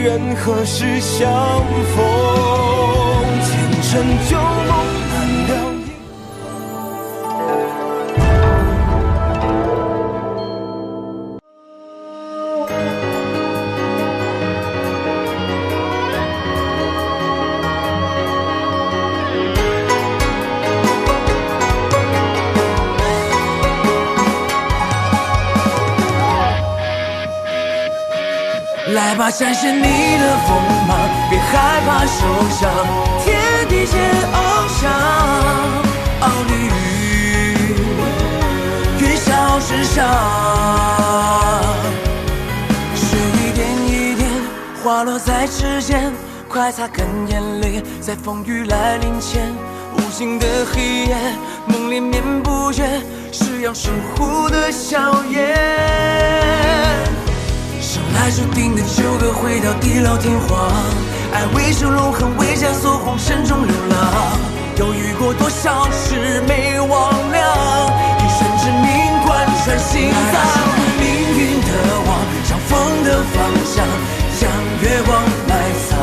缘何时相逢？前尘旧梦难了。来吧，展现你的锋芒，别害怕受伤，天地间翱翔，傲立于云霄之上。水一点一点滑落在指尖，快擦干眼泪，在风雨来临前，无尽的黑夜，梦连绵不绝，是阳守护的笑颜。生来注定的纠葛，回到地老天荒，爱为受龙恨为枷锁，红尘中流浪。犹豫过多少事没忘了，一生之名贯穿心脏。命运的网，向风的方向，将月光埋藏。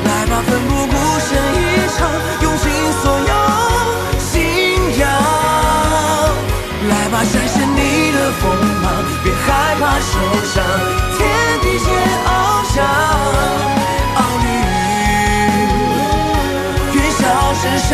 来吧，奋不顾身一场，用尽所有信仰。来吧，展现你的锋芒，别害怕受伤，天地间翱翔，傲立于云霄之上。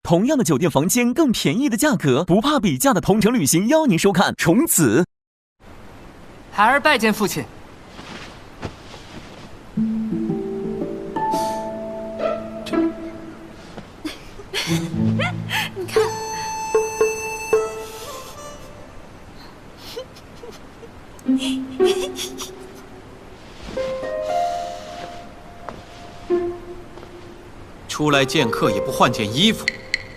同样的酒店房间，更便宜的价格，不怕比价的同城旅行邀您收看《虫子》。孩儿拜见父亲。你看，出来见客也不换件衣服，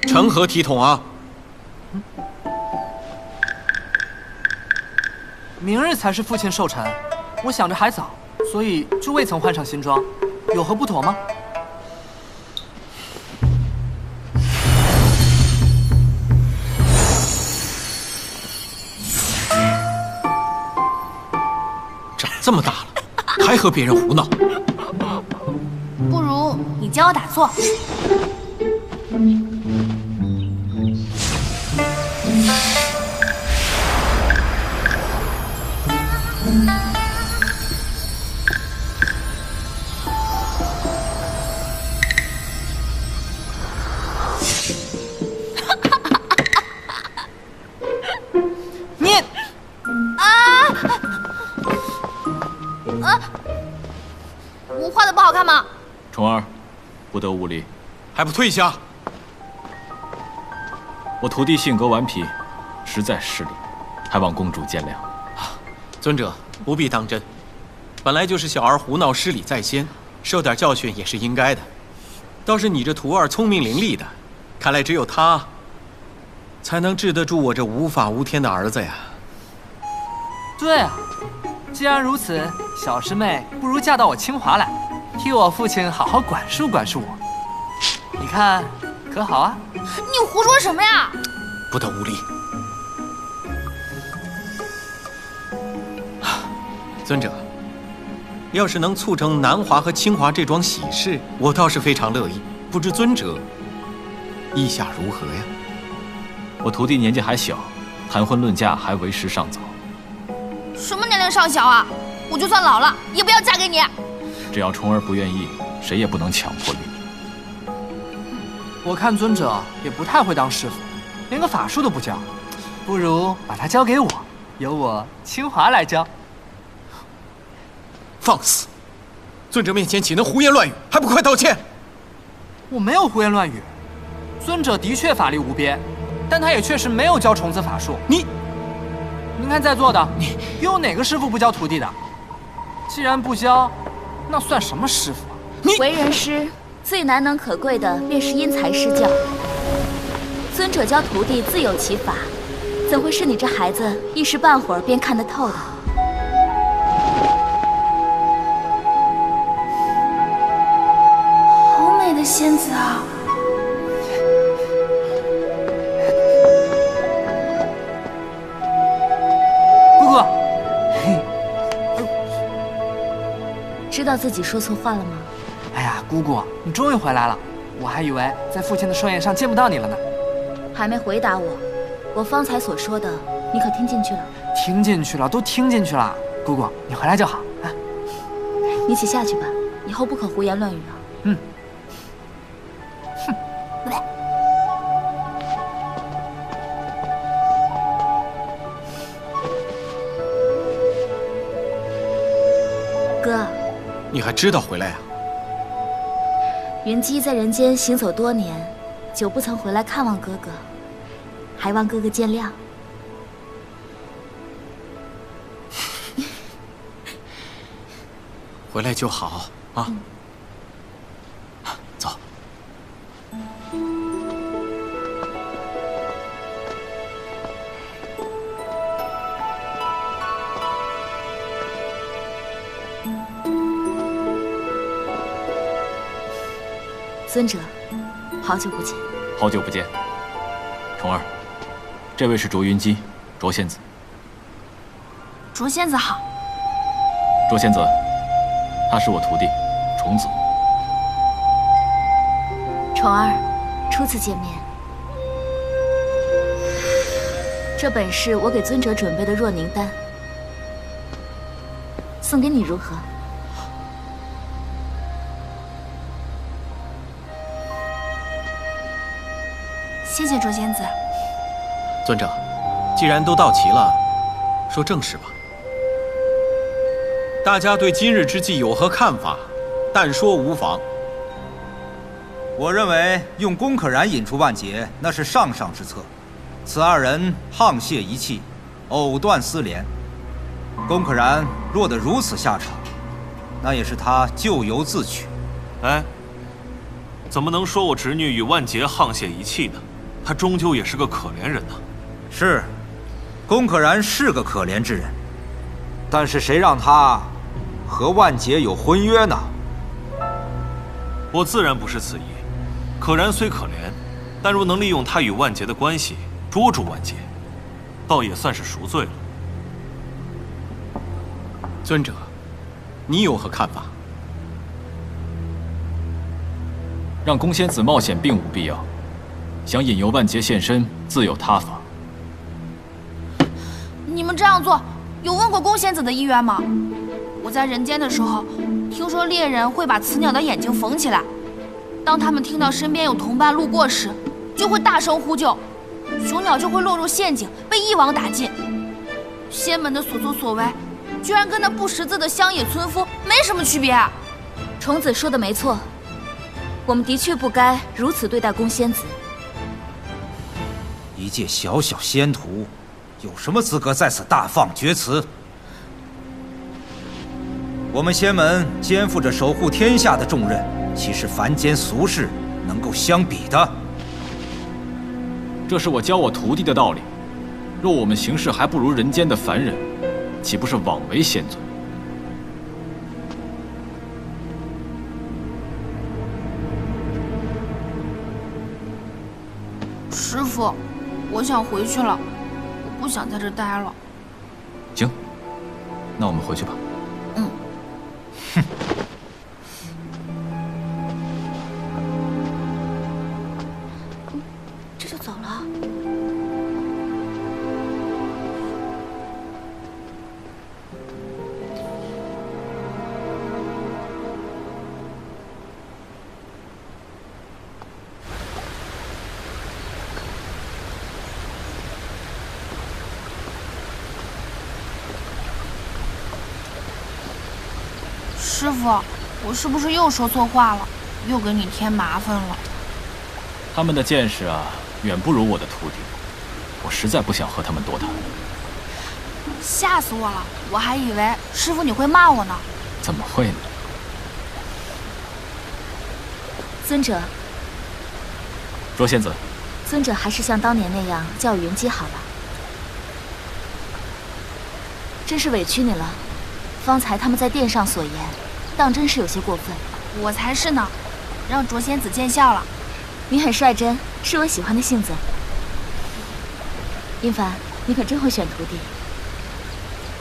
成何体统啊！明日才是父亲寿辰，我想着还早，所以就未曾换上新装，有何不妥吗？长这么大了，还和别人胡闹。不如你教我打坐。你我画的不好看吗？虫儿，不得无礼，还不退下！我徒弟性格顽皮，实在失礼，还望公主见谅。尊者不必当真，本来就是小儿胡闹失礼在先，受点教训也是应该的。倒是你这徒儿聪明伶俐的，看来只有他才能治得住我这无法无天的儿子呀。对啊，既然如此，小师妹不如嫁到我清华来，替我父亲好好管束管束我。你看，可好啊？你胡说什么呀？不得无礼！尊者，要是能促成南华和清华这桩喜事，我倒是非常乐意。不知尊者意下如何呀？我徒弟年纪还小，谈婚论嫁还为时尚早。什么年龄尚小啊？我就算老了，也不要嫁给你。只要虫儿不愿意，谁也不能强迫于你。我看尊者也不太会当师傅，连个法术都不教，不如把他交给我，由我清华来教。放肆！尊者面前岂能胡言乱语？还不快道歉！我没有胡言乱语，尊者的确法力无边，但他也确实没有教虫子法术。您看在座的，又有哪个师傅不教徒弟的？既然不教，那算什么师傅啊？为人师最难能可贵的便是因材施教。尊者教徒弟自有其法，怎会是你这孩子一时半会儿便看得透的？好美的仙子啊！道自己说错话了吗？哎呀，姑姑，你终于回来了，我还以为在父亲的寿宴上见不到你了呢。还没回答我，我方才所说的，你可听进去了？听进去了，都听进去了。姑姑，你回来就好啊。你且下去吧，以后不可胡言乱语啊。嗯。哥，你还知道回来呀？云姬在人间行走多年，久不曾回来看望哥哥，还望哥哥见谅。回来就好啊。走。尊者，好久不见。好久不见。虫儿，这位是卓云姬，卓仙子。卓仙子好。卓仙子，他是我徒弟虫子。虫儿，初次见面。这本是我给尊者准备的若凝丹，送给你如何？谢谢卓仙子。尊者，既然都到齐了，说正事吧。大家对今日之计有何看法？但说无妨。我认为用龚可然引出万劫，那是上上之策。此二人沆瀣一气，藕断丝连。龚可然落得如此下场，那也是他咎由自取。哎，怎么能说我侄女与万劫沆瀣一气呢？她终究也是个可怜人呐。是，龚可然是个可怜之人，但是谁让他和万劫有婚约呢？我自然不是此意。可然虽可怜，但若能利用他与万劫的关系捉住万劫，倒也算是赎罪了。尊者，你有何看法？让龚仙子冒险并无必要，想引诱万劫现身，自有他法。你们这样做，有问过龚仙子的意愿吗？我在人间的时候，听说猎人会把雌鸟的眼睛缝起来，当他们听到身边有同伴路过时，就会大声呼救，雄鸟就会落入陷阱，被一网打尽。仙门的所作所为，居然跟那不识字的乡野村夫没什么区别。虫子说的没错，我们的确不该如此对待龚仙子。一介小小仙徒，有什么资格在此大放厥词？我们仙门肩负着守护天下的重任，岂是凡间俗事能够相比的？这是我教我徒弟的道理。若我们行事还不如人间的凡人，岂不是枉为仙尊？师父，我想回去了，我不想在这待了。行，那我们回去吧。嗯。哼。这就走了。师父，我是不是又说错话了，又给你添麻烦了？他们的见识啊，远不如我的徒弟，我实在不想和他们多谈。吓死我了！我还以为师父你会骂我呢。怎么会呢？尊者，卓仙子，尊者还是像当年那样叫云姬好了。真是委屈你了，方才他们在殿上所言，当真是有些过分。我才是呢，让卓仙子见笑了。你很率真，是我喜欢的性子。殷凡，你可真会选徒弟。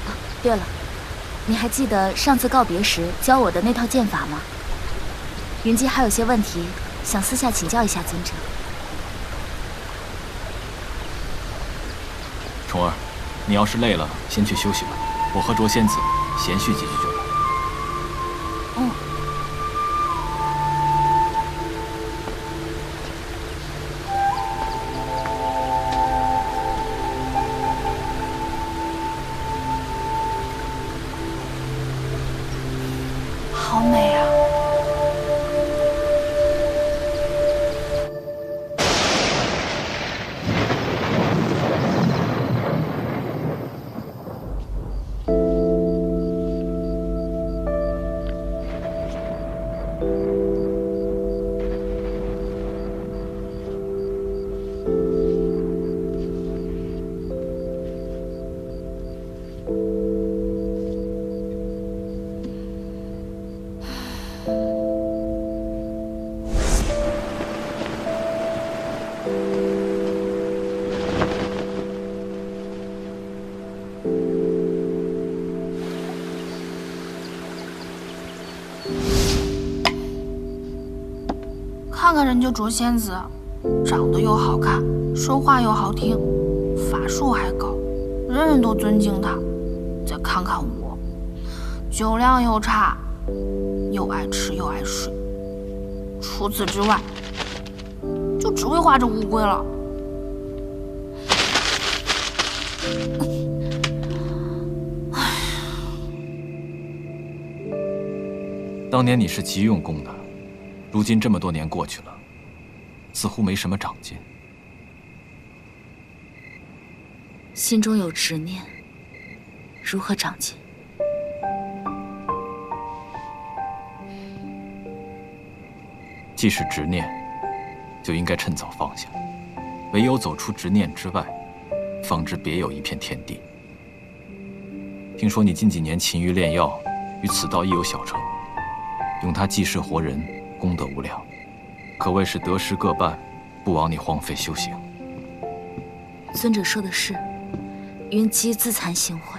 啊，对了，你还记得上次告别时教我的那套剑法吗？云姬还有些问题想私下请教一下尊者。虫儿，你要是累了，先去休息吧。我和卓仙子闲叙几句就来。嗯。好美啊！看看人家卓仙子，长得又好看，说话又好听，法术还高，人人都尊敬她。再看看我，酒量又差，又爱吃又爱睡，除此之外，就只会画这乌龟了。当年你是极用功的，如今这么多年过去了，似乎没什么长进。心中有执念，如何长进？既是执念，就应该趁早放下。唯有走出执念之外，方知别有一片天地。听说你近几年勤于炼药，与此道亦有小成，用它济世活人，功德无量，可谓是得失各半，不枉你荒废修行。尊者说的是，云姬自惭形秽。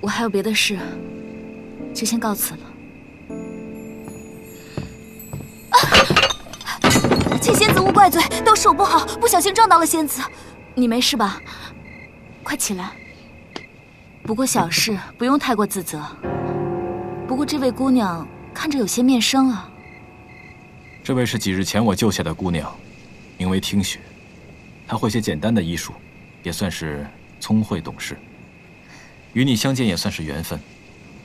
我还有别的事，就先告辞了。请仙子勿怪罪，都是我不好，不小心撞到了仙子。你没事吧？快起来。不过小事，不用太过自责。不过这位姑娘看着有些面生啊。这位是几日前我救下的姑娘，名为听雪。她会些简单的医术，也算是聪慧懂事。与你相见也算是缘分，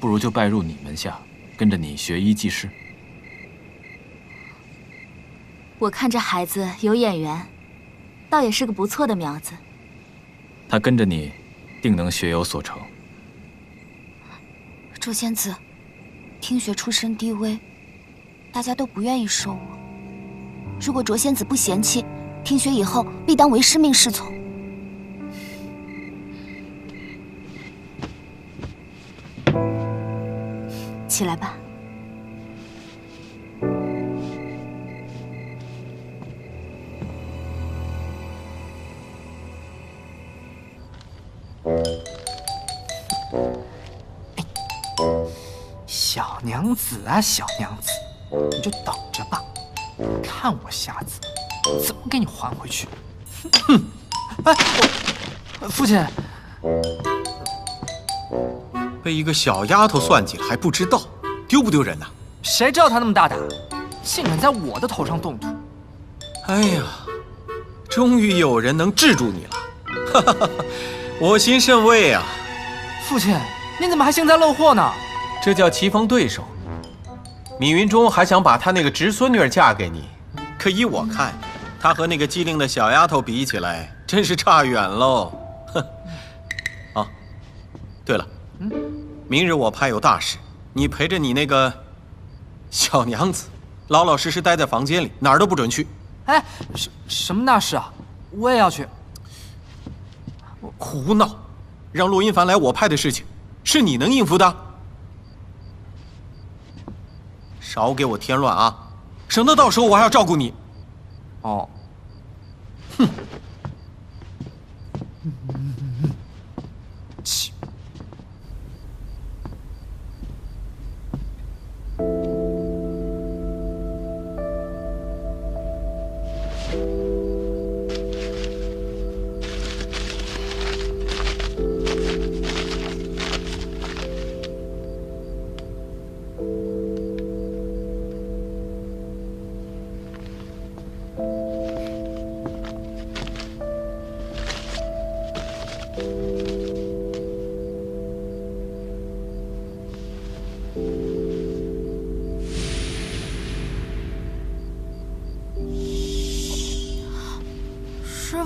不如就拜入你门下，跟着你学医济世。我看这孩子有眼缘，倒也是个不错的苗子。他跟着你，定能学有所成。卓仙子，听雪出身低微，大家都不愿意收我。如果卓仙子不嫌弃，听雪以后必当为师命侍从。起来吧。小娘子啊，小娘子，你就等着吧，看我下次怎么给你还回去。哼！哎，父亲，被一个小丫头算计了还不知道，丢不丢人呐？谁知道她那么大胆，竟敢在我的头上动土！哎呀，终于有人能制住你了，哈哈哈！我心甚慰啊！父亲，您怎么还幸灾乐祸呢？这叫棋逢对手。米云中还想把他那个侄孙女嫁给你，可依我看，他和那个机灵的小丫头比起来，真是差远喽。哼！啊，对了，明日我派有大事，你陪着你那个小娘子，老老实实待在房间里，哪儿都不准去。哎，什么大事啊？我也要去。胡闹！让洛音凡来我派的事情，是你能应付的？少给我添乱啊，省得到时候我还要照顾你。哦。哼。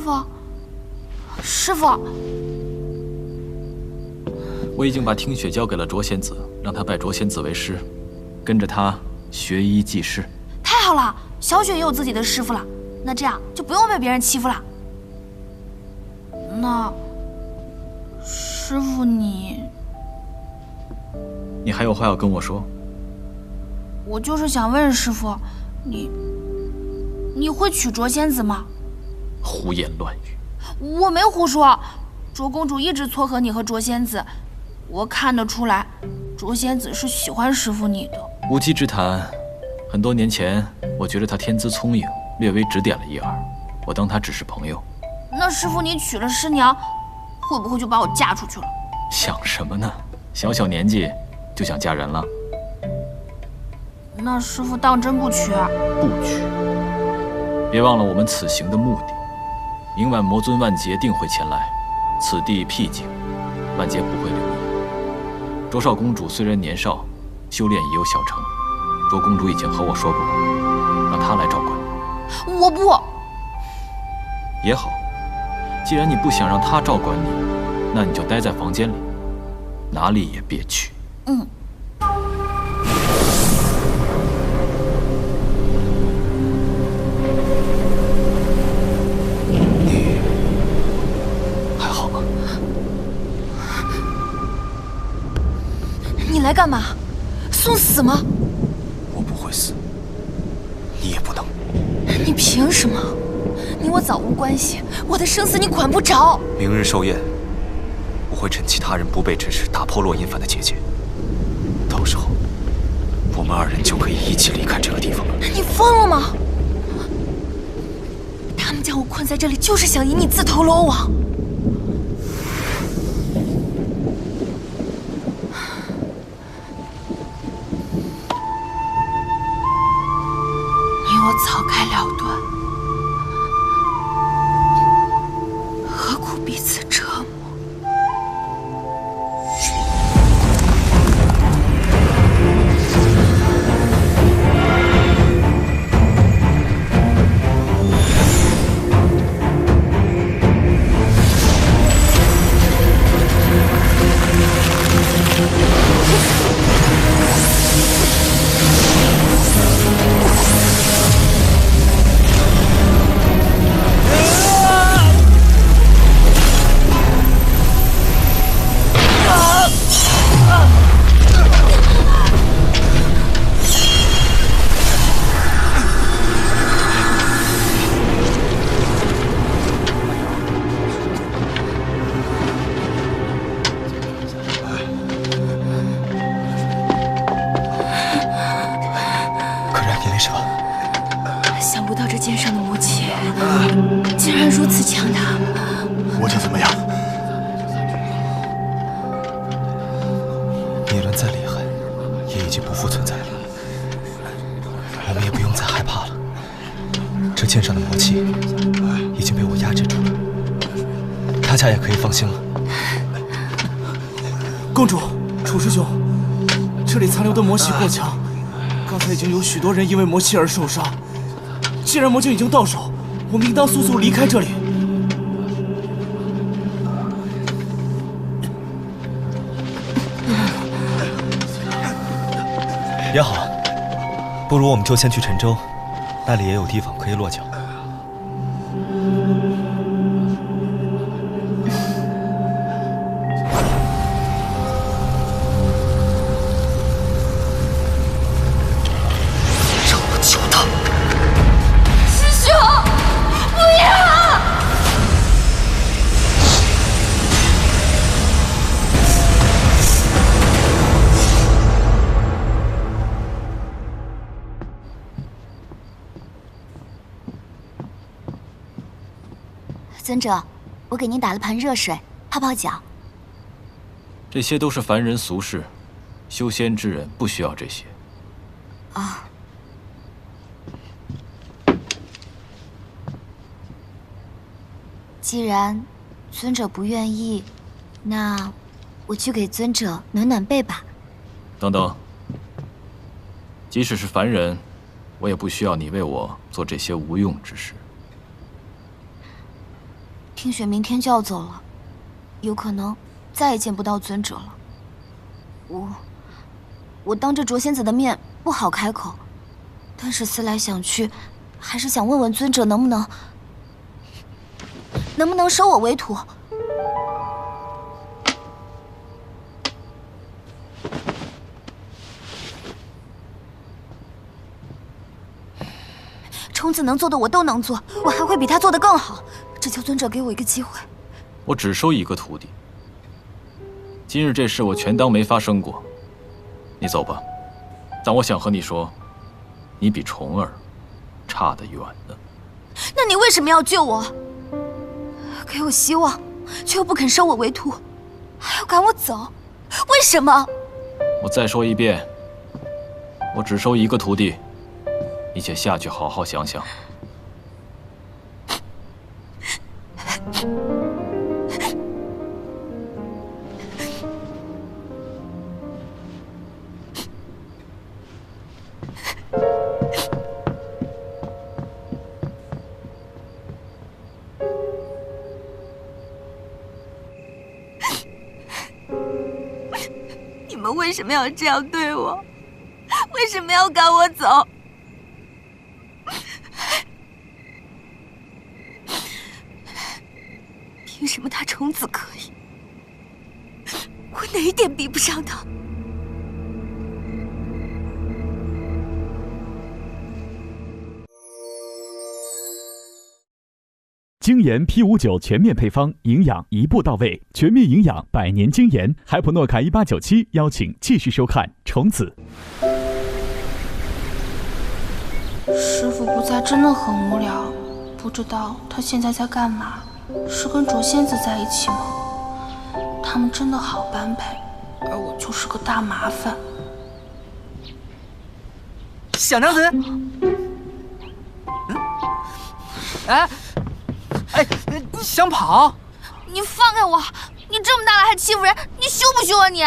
傅，师傅，我已经把听雪交给了卓仙子，让她拜卓仙子为师，跟着她学医济世。太好了，小雪也有自己的师傅了，那这样就不用被别人欺负了。那师傅你还有话要跟我说？我就是想问师傅，你会娶卓仙子吗？胡言乱语！我没胡说，卓公主一直撮合你和卓仙子，我看得出来，卓仙子是喜欢师傅你的。无稽之谈。很多年前，我觉得她天资聪颖，略微指点了一二，我当她只是朋友。那师傅你娶了师娘，会不会就把我嫁出去了？想什么呢？小小年纪就想嫁人了？那师傅当真不娶？不娶。别忘了我们此行的目的。明晚魔尊万劫定会前来，此地僻静，万劫不会留意。卓少公主虽然年少，修炼已有小成，卓公主已经和我说过，让她来照管你。我不。也好，既然你不想让她照管你，那你就待在房间里，哪里也别去。嗯。你来干嘛？送死吗？我不会死，你也不能。你凭什么？你我早无关系，我的生死你管不着。明日寿宴，我会趁其他人不备之时打破洛阴藩的结界，到时候我们二人就可以一起离开这个地方了。你疯了吗？他们将我困在这里，就是想引你自投罗网。我早该了断，何苦彼此折磨？想不到这剑上的魔气竟然如此强大。我就怎么样？孽轮再厉害，也已经不复存在了。我们也不用再害怕了。这剑上的魔气已经被我压制住了，大家也可以放心了。公主，楚师兄，这里残留的魔气过强，刚才已经有许多人因为魔气而受伤。既然魔镜已经到手，我们应当速速离开这里。也好，不如我们就先去陈州，那里也有地方可以落脚。尊者，我给您打了盆热水，泡泡脚。这些都是凡人俗事，修仙之人不需要这些。啊。既然尊者不愿意，那我去给尊者暖暖背吧。等等，即使是凡人，我也不需要你为我做这些无用之事。听雪明天就要走了，有可能再也见不到尊者了。我当着卓仙子的面不好开口，但是思来想去，还是想问问尊者能不能收我为徒。虫子能做的我都能做，我还会比他做的更好。只求尊者给我一个机会。我只收一个徒弟。今日这事我全当没发生过。你走吧，但我想和你说，你比虫儿差得远呢。那你为什么要救我？给我希望，却又不肯收我为徒，还要赶我走，为什么？我再说一遍，我只收一个徒弟，你且下去好好想想。你们为什么要这样对我？为什么要赶我走？凭什么他虫子可以，我哪一点比不上他？精研 P59 全面配方，营养一步到位，全面营养，100年精研。海普诺卡1897邀请继续收看《虫子》。师傅不在真的很无聊，不知道他现在在干嘛？是跟卓仙子在一起吗？他们真的好般配，而我就是个大麻烦。小娘子，哎，你想跑？你放开我！你这么大了还欺负人，你羞不羞啊你？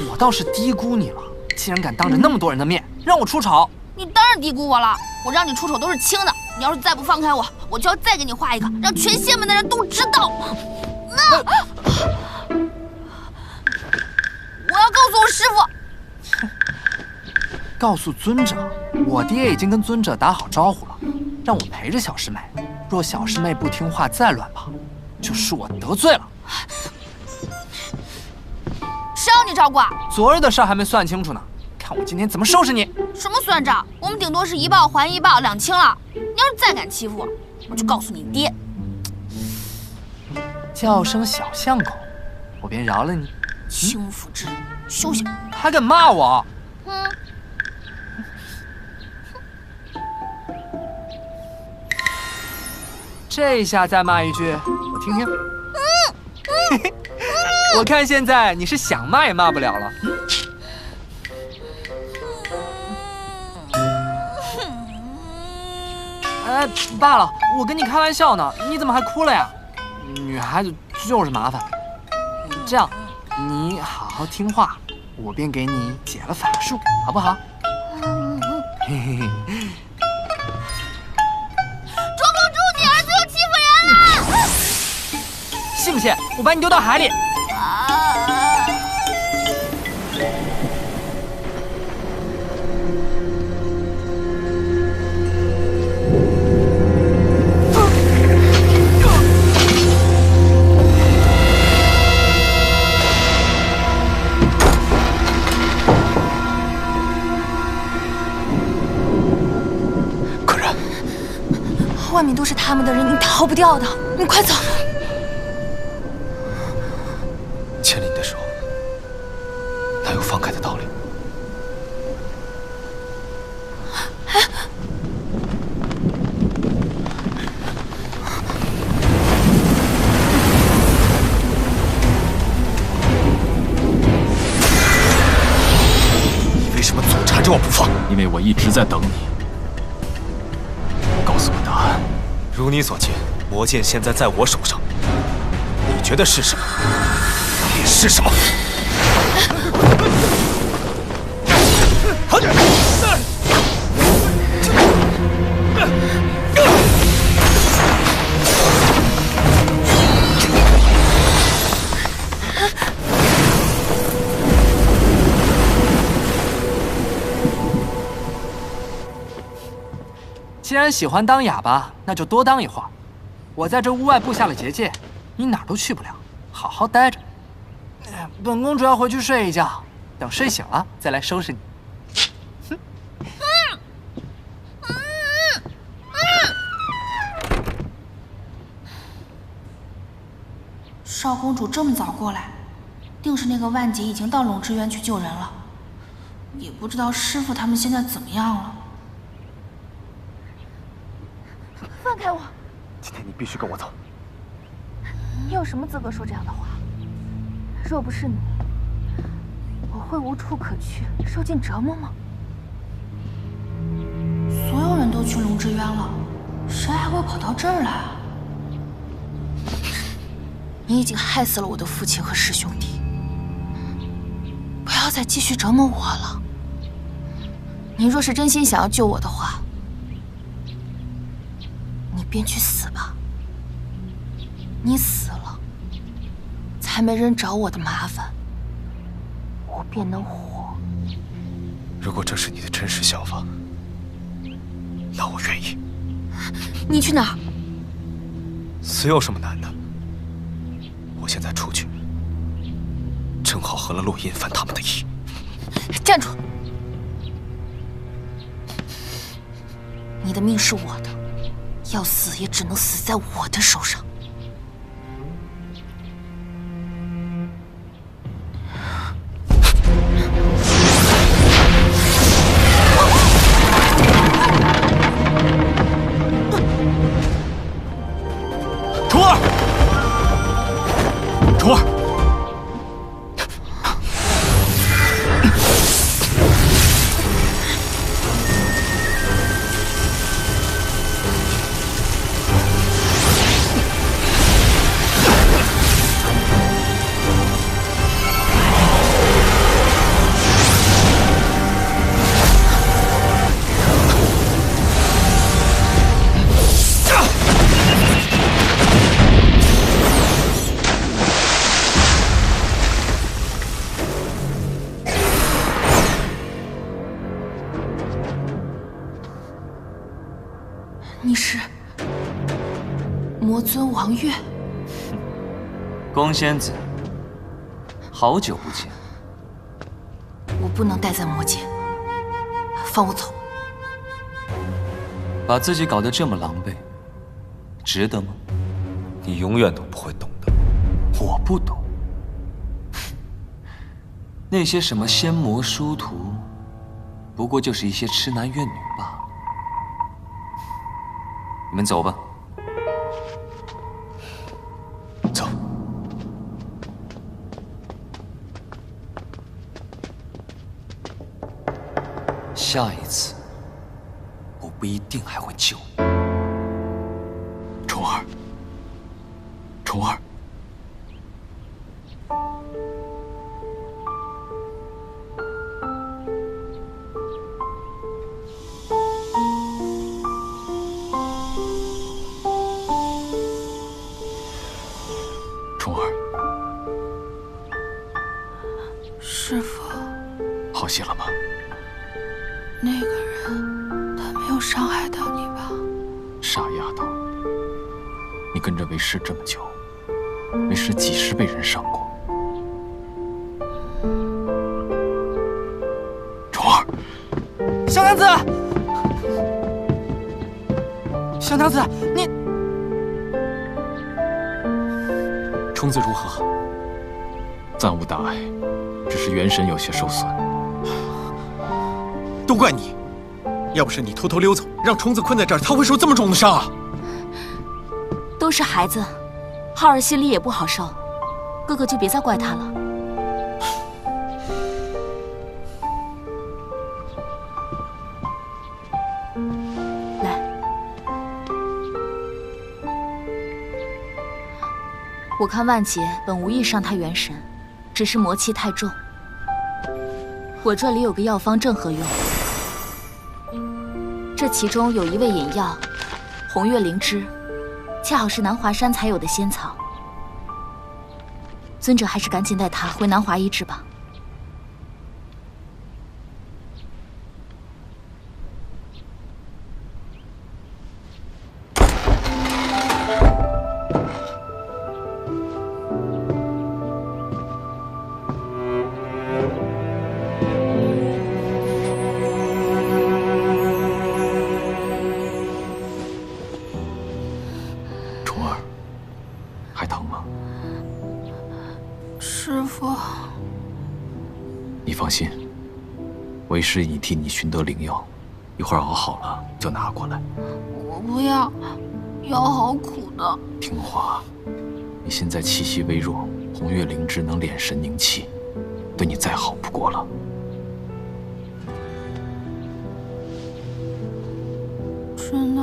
我倒是低估你了，竟然敢当着那么多人的面让我出丑。你当然低估我了，我让你出手都是轻的，你要是再不放开我，我就要再给你画一个，让全仙门的人都知道。我要告诉我师傅。告诉尊者，我爹已经跟尊者打好招呼了，让我陪着小师妹。若小师妹不听话再乱跑，就是我得罪了。谁要你照顾啊？昨日的事还没算清楚呢，看我今天怎么收拾你！什么算账？我们顶多是一报还一报，两清了。你要是再敢欺负我，我就告诉你爹。叫声小相公，我便饶了你。轻浮之人，休想！还敢骂我？这下再骂一句，我听听。我看现在你是想骂也骂不了了。哎，罢了，我跟你开玩笑呢，你怎么还哭了呀？女孩子就是麻烦。这样，你好好听话，我便给你解了法术，好不好？嘿嘿嘿。信不信我把你丢到海里？可然，外面都是他们的人，你逃不掉的，你快走！牵了你的手，哪有放开的道理？你为什么总缠着我不放？因为我一直在等你。告诉我答案。如你所见，魔剑现在在我手上，你觉得是什么？也是什么？既然喜欢当哑巴，那就多当一会儿。我在这屋外布下了结界，你哪儿都去不了，好好待着。本公主要回去睡一觉，等睡醒了再来收拾你。少公主这么早过来，定是那个万劫已经到龙之渊去救人了。也不知道师傅他们现在怎么样了。放开我！今天你必须跟我走。你有什么资格说这样的话？若不是你，我会无处可去，受尽折磨吗？所有人都去龙之渊了，谁还会跑到这儿来啊？你已经害死了我的父亲和师兄弟，不要再继续折磨我了。你若是真心想要救我的话，你便去死吧。你死了，才没人找我的麻烦，我便能活。如果这是你的真实想法，那我愿意。你去哪儿？死有什么难的？我现在出去，正好合了洛阴帆他们的意。站住！你的命是我的，要死也只能死在我的手上。虫儿，虫儿。你是魔尊王月。宫仙子，好久不见。我不能待在魔界，放我走。把自己搞得这么狼狈，值得吗？你永远都不会懂的。我不懂。那些什么仙魔殊途，不过就是一些痴男怨女罢了。你们走吧。走。下一次，我不一定还会救你。虫儿，虫儿。虫儿，师傅，好些了吗？那个人他没有伤害到你吧？傻丫头，你跟着为师这么久，为师几时被人伤过？虫儿，小娘子，小娘子，你。虫子如何？暂无大碍，只是元神有些受损。都怪你！要不是你偷偷溜走，让虫子困在这儿，他会受这么重的伤啊！都是孩子，浩儿心里也不好受，哥哥就别再怪他了。我看万劫本无意伤他元神，只是魔气太重。我这里有个药方正合用，这其中有一味引药，红月灵芝，恰好是南华山才有的仙草。尊者还是赶紧带他回南华医治吧。心，为师已替你寻得灵药，一会儿熬好了就拿过来。我不要，药好苦的。听话，你现在气息微弱，红月灵芝能敛神凝气，对你再好不过了。真的？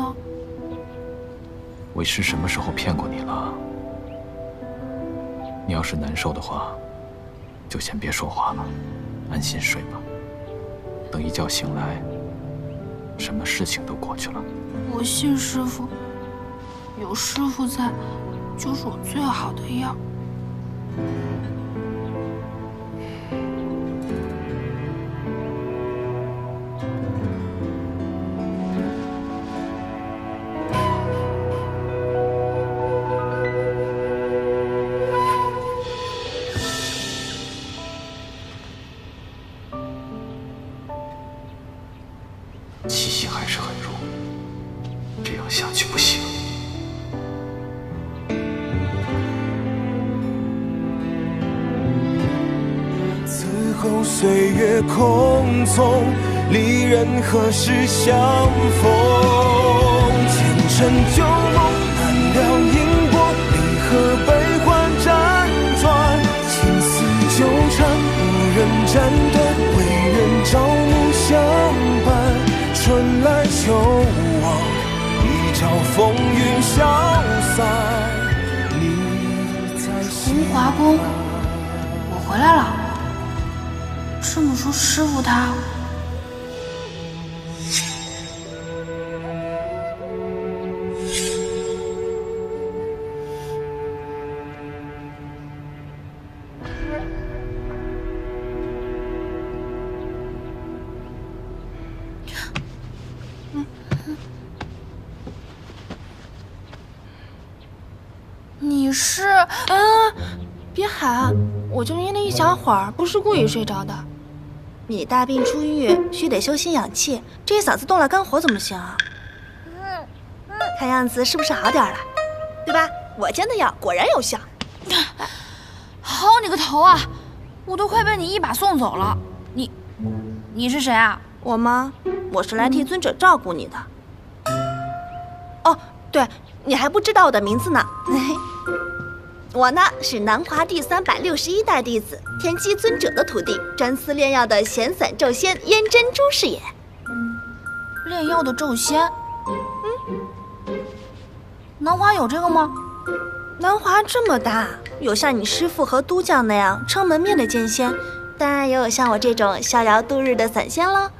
为师什么时候骗过你了？你要是难受的话，就先别说话了，安心睡吧。等一觉醒来，什么事情都过去了。我信师傅，有师傅在，就是我最好的药。气息还是很弱，这样下去不行。此后岁月空匆，离人何时相逢？前尘旧梦，难料因果，离合悲欢辗转，情丝纠缠，无人斩断，唯愿朝暮相伴。春来秋往，一朝风云消散。你在红华宫，我回来了。这么说，师傅他……你是……别喊，我就晕了一小会儿，不是故意睡着的。你大病初愈，须得修心养气，这一嗓子动了肝火怎么行啊？看样子是不是好点了？对吧？我煎的药果然有效。好你个头啊！我都快被你一把送走了。你是谁啊？我吗？我是来替尊者照顾你的。哦，对，你还不知道我的名字呢。我呢是南华第361代弟子，天机尊者的徒弟，专司炼药的闲散咒仙燕珍珠是也。炼药的咒仙？南华有这个吗？南华这么大，有像你师父和都将那样撑门面的剑仙，当然也有像我这种逍遥度日的散仙了。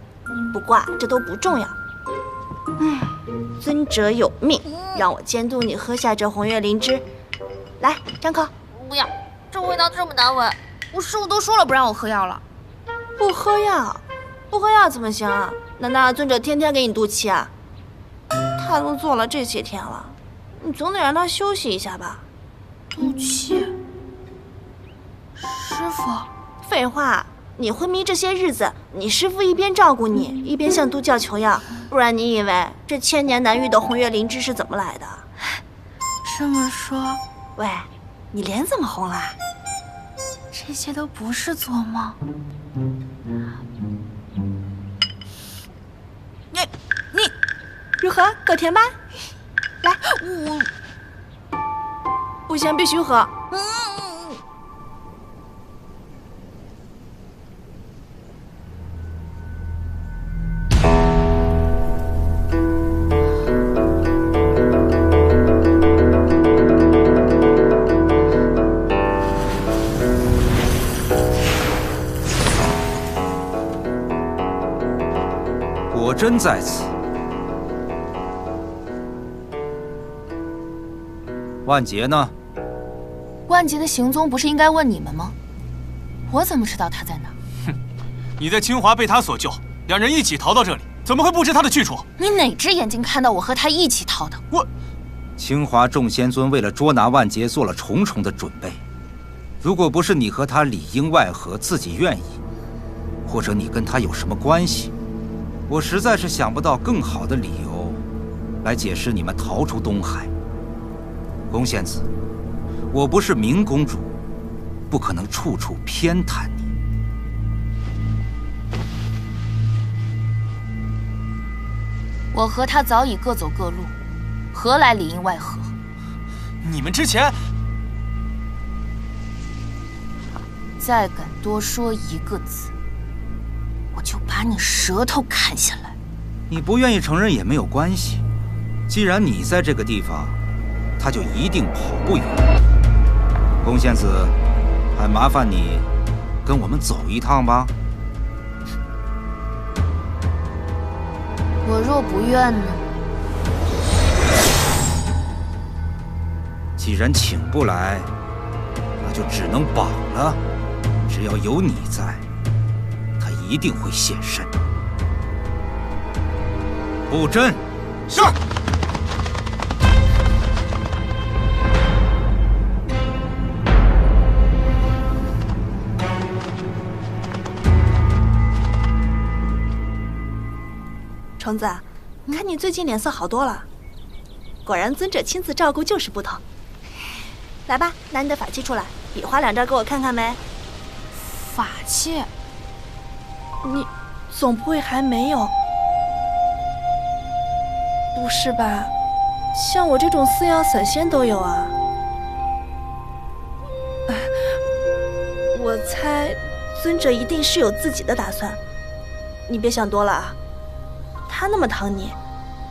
不过这都不重要。尊者有命，让我监督你喝下这红月灵芝。来，张口。不要，这味道这么难闻，我师父都说了不让我喝药了。不喝药？不喝药怎么行啊？难道尊者天天给你渡气啊？他都做了这些天了，你总得让他休息一下吧。渡气？师傅？废话，你昏迷这些日子，你师父一边照顾你，一边向都教求药，不然你以为这千年难遇的红月灵芝是怎么来的？这么说，喂，你脸怎么红了？这些都不是做梦。你如何？够甜吧？来，不行，必须喝。果真在此。万劫呢？万劫的行踪不是应该问你们吗？我怎么知道他在哪？哼，你在清华被他所救，两人一起逃到这里，怎么会不知他的去处？你哪只眼睛看到我和他一起逃的？我，清华众仙尊为了捉拿万劫做了重重的准备。如果不是你和他里应外合，自己愿意，或者你跟他有什么关系，我实在是想不到更好的理由来解释你们逃出东海。宫仙子，我不是明公主，不可能处处偏袒你。我和他早已各走各路，何来里应外合？你们之前……再敢多说一个字，我就把你舌头砍下来。你不愿意承认也没有关系，既然你在这个地方，他就一定跑不远。宫仙子，还麻烦你跟我们走一趟吧。我若不愿呢？既然请不来，那就只能绑了。只要有你在，他一定会现身。布阵。是。虫子，看你最近脸色好多了，果然尊者亲自照顾就是不同。来吧，拿你的法器出来，比划两招给我看看没？法器？你总不会还没有？不是吧？像我这种4样散仙都有啊！我猜尊者一定是有自己的打算，你别想多了啊。他那么疼你，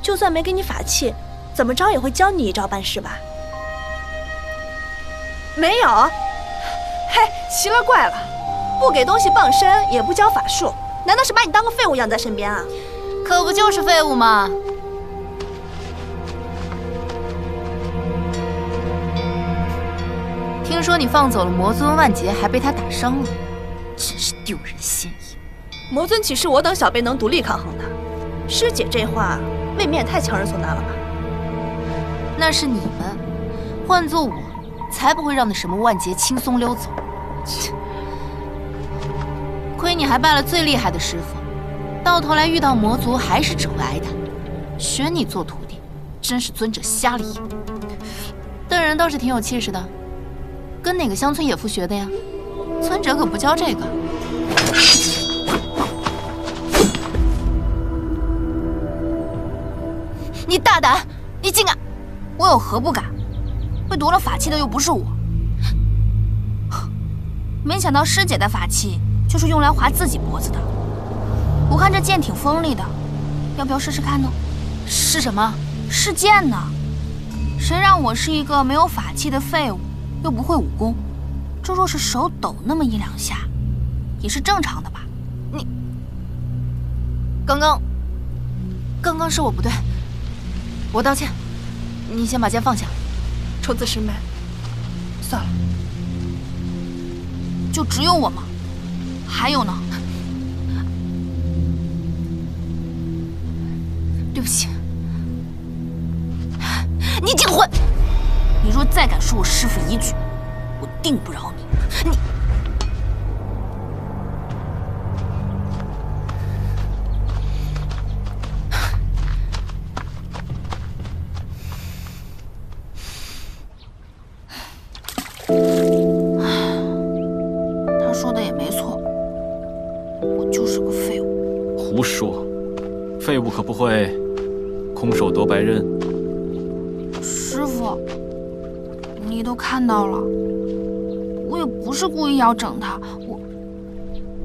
就算没给你法器，怎么着也会教你一招办事吧？没有？嘿，奇了怪了，不给东西傍身，也不教法术，难道是把你当个废物养在身边啊？可不就是废物吗？听说你放走了魔尊万劫，还被他打伤了，真是丢人现眼。魔尊岂是我等小辈能独立抗衡的？师姐这话未免也太强人所难了吧？那是你们，换做我，才不会让那什么万劫轻松溜走。亏你还拜了最厉害的师傅，到头来遇到魔族还是只会挨打。选你做徒弟，真是尊者瞎了眼。瞪人倒是挺有气势的，跟哪个乡村野妇学的呀？尊者可不教这个。你大胆，你竟敢！我有何不敢？被夺了法器的又不是我。没想到师姐的法器就是用来划自己脖子的。我看这剑挺锋利的，要不要试试看呢？是什么？是剑呢。谁让我是一个没有法器的废物，又不会武功，这若是手抖那么1-2下，也是正常的吧？你刚刚是我不对，我道歉。你先把剑放下。虫子师妹，算了。就只有我吗？还有呢？对不起。你这个混！你若再敢说我师父一句，我定不饶你！你。他说的也没错，我就是个废物。胡说，废物可不会空手夺白刃。师傅，你都看到了，我也不是故意要整他，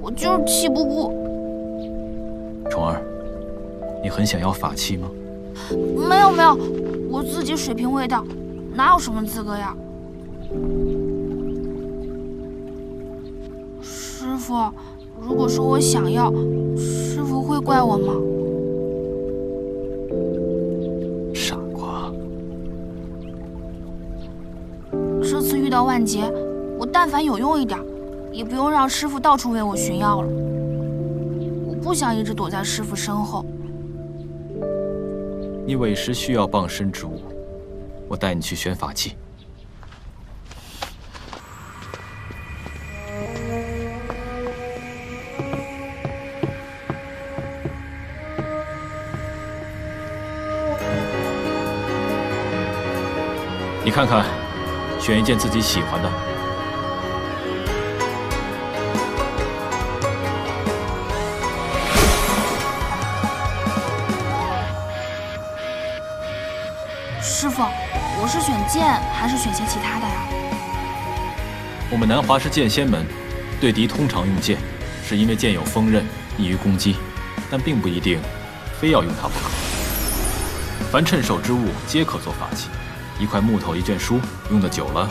我就是气不过。虫儿，你很想要法器吗？没有，我自己水平未到，哪有什么资格呀？师傅，如果说我想要，师傅会怪我吗？傻瓜。这次遇到万劫，我但凡有用一点，也不用让师傅到处为我寻药了。我不想一直躲在师傅身后。你委实需要傍身之物，我带你去选法器。你看看，选一件自己喜欢的。师傅，我是选剑还是选些其他的呀？我们南华是剑仙门，对敌通常用剑，是因为剑有锋刃，易于攻击，但并不一定非要用它不可。凡趁手之物皆可做法器，一块木头、一卷书，用得久了，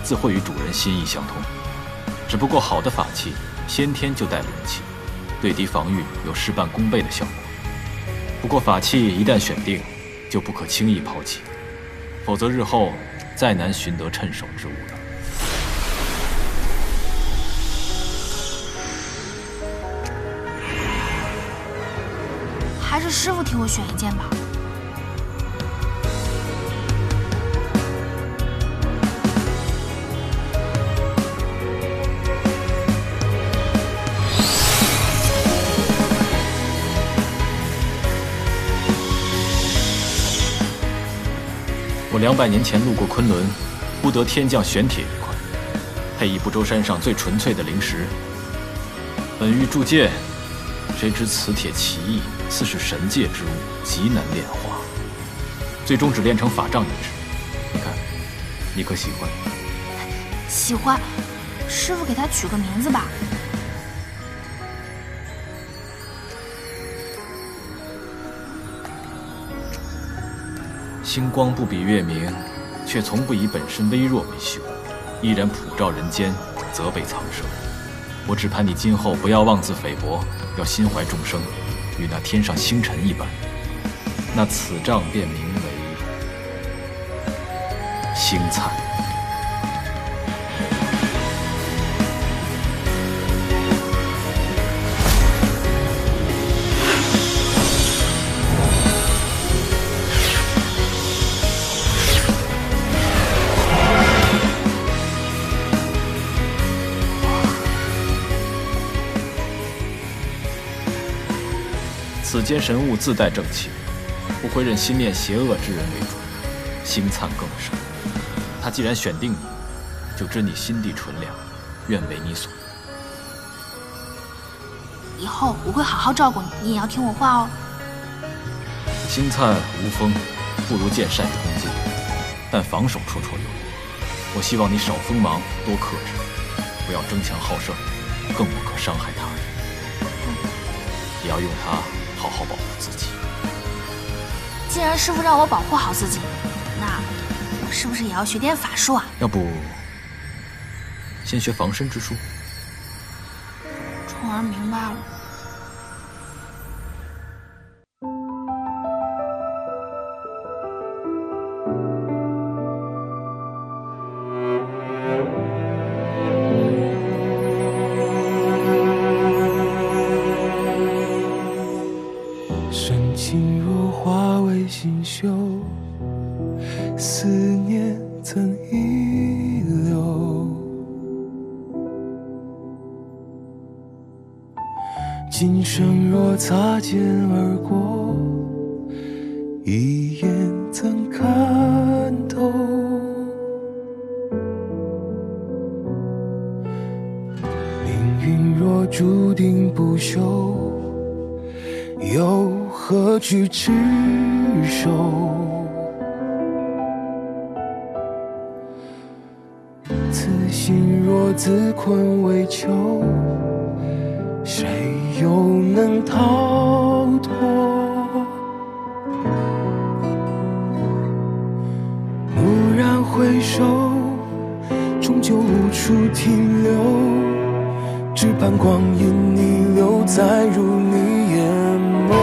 自会与主人心意相通。只不过好的法器先天就带灵气，对敌防御有事半功倍的效果。不过法器一旦选定，就不可轻易抛弃，否则日后再难寻得趁手之物了。还是师傅替我选一件吧。我200年前路过昆仑，忽得天降玄铁一块，配以不周山上最纯粹的灵石。本欲铸剑，谁知此铁奇异，似是神界之物，极难炼化，最终只炼成法杖一只。你看，你可喜欢？喜欢，师傅给他取个名字吧。星光不比月明，却从不以本身微弱为羞，依然普照人间，责备苍生。我只盼你今后不要妄自菲薄，要心怀众生，与那天上星辰一般。那此杖便名为星灿。此间神物自带正气，不会任心念邪恶之人为主。星灿更甚，他既然选定你，就知你心地纯良，愿为你所用。以后我会好好照顾你，你也要听我话哦。星灿无锋，不如剑善于攻击，但防守绰绰有余。我希望你少锋芒，多克制，不要争强好胜，更不可伤害他人。也要用它好好保护自己。既然师傅让我保护好自己，那我是不是也要学点法术啊？要不先学防身之术？虫儿明白了。深情若化为星宿，思念曾遗留。今生若擦肩而过，一眼怎看透？命运若注定不朽，又何惧执手？此心若自困为囚，谁又能逃脱？蓦然回首，终究无处停留，只盼光阴逆流，再入你眼眸。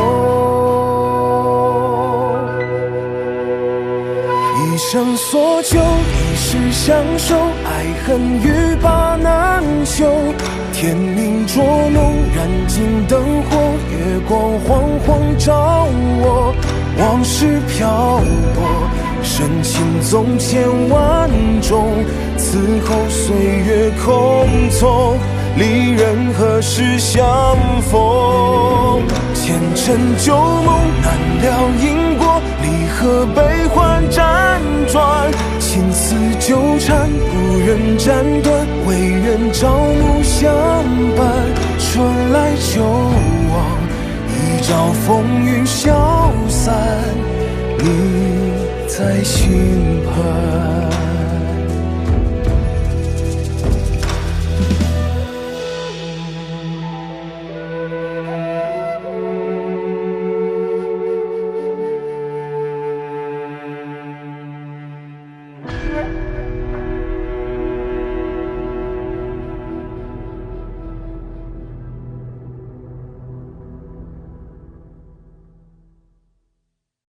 一生所求，一世相守，爱恨欲罢难休。天明捉弄，燃尽灯火，月光晃晃照我。往事漂泊，深情总千万种，此后岁月空匆，离人何时相逢？前尘旧梦，难料因果，离合悲欢辗转，情丝纠缠，不忍斩断，唯愿朝暮相伴，春来秋往，一朝风雨消散，你在在心畔。